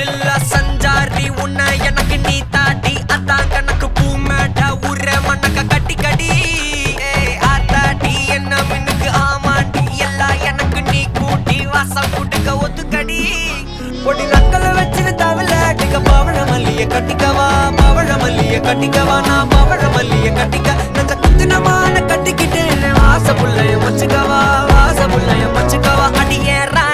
சில்ல சஞ்சாரி உன்னை எனக்கு நீ தாட்டி அதான் கணக்கு பூமேட்ட ஊர மண்ணக்க கட்டி கடி ஆத்தாட்டி என்ன மின்னுக்கு ஆமாண்டி எல்லாம் எனக்கு நீ கூட்டி வாசம் கூட்டுக்க ஒத்துக்கடி பொடி நக்கல வச்சுன்னு தவள அடிக்க பவழ மல்லிய கட்டிக்கவா பவழ மல்லிய கட்டிக்கவா நான் பவழ மல்லிய கட்டிக்க நஞ்ச குத்தினமான கட்டிக்கிட்டு வாச புள்ளைய மச்சுக்கவா வாச புள்ளைய மச்சுக்கவா அடியேறா